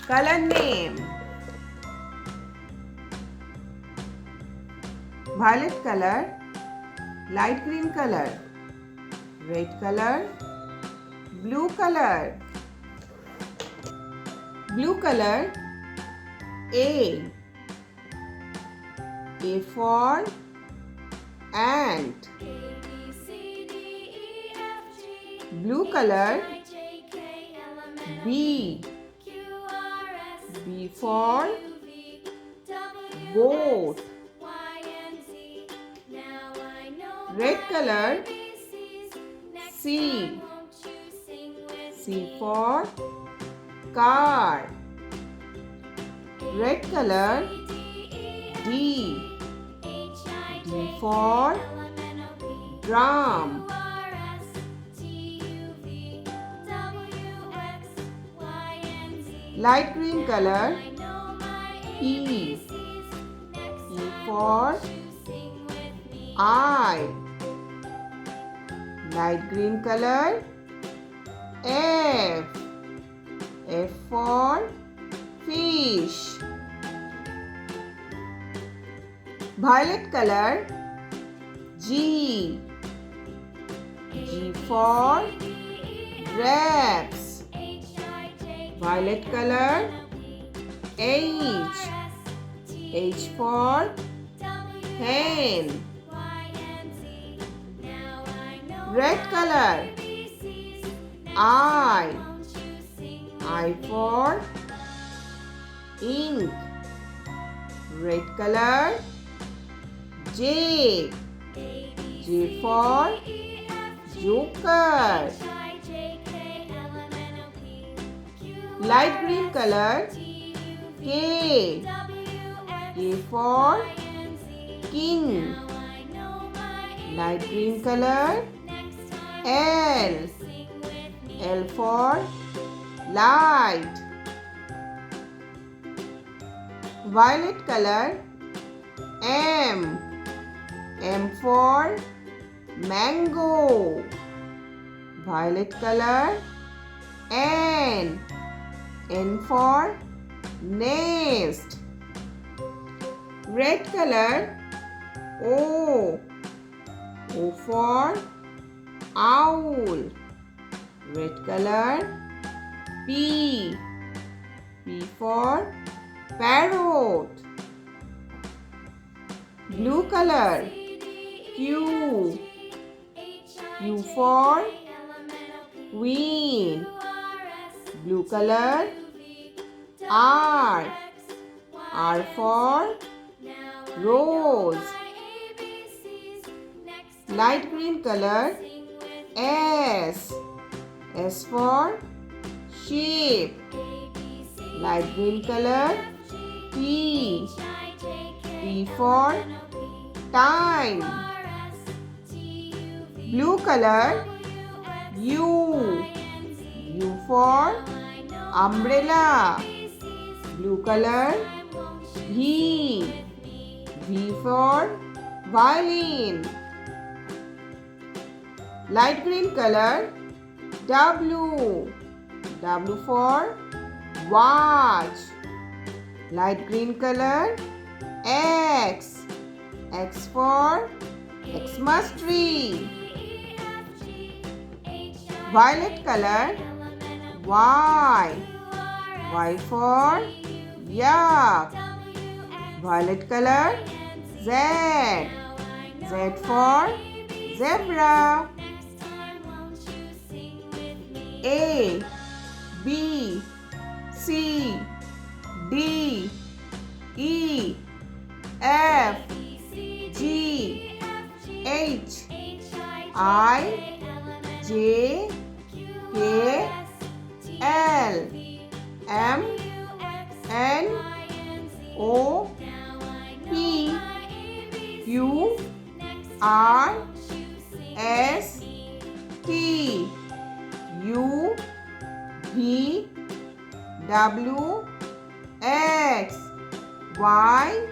Color name: violet color, light green color, red color, blue color. Blue color: A. A for ant. Blue color: B. B for boat. Red color: C. C for car. Red color: D. D for drum. Light green color: E. E for eye. Light green color: F. F for fish. Violet color: G. G for grapes. Violet color: H. H for hen. Red color: I. I for ink. Red color: J. J for joker. Light green color: K. K for king. Light green color: L. L for light. Violet color: M. M for mango. Violet color: N. N for nest. Red color: O. O for owl. Red color: P. P for parrot. Blue color: Q. Q for queen. Blue color: R. R for rose. Light green color: S. S for sheep. Light green color: T. T for time. Blue color: U. U for umbrella. Blue color: V. V for violin. Light green color: W. W for watch. Light green color: X. X for Xmas tree. Violet color: Y. Y for yak. Violet color: Z. Z for zebra. A, B, C, D, E, F, G, H, I, J, K, L, M, N, O, P, Q, R, S, T, U, V, W, X, Y,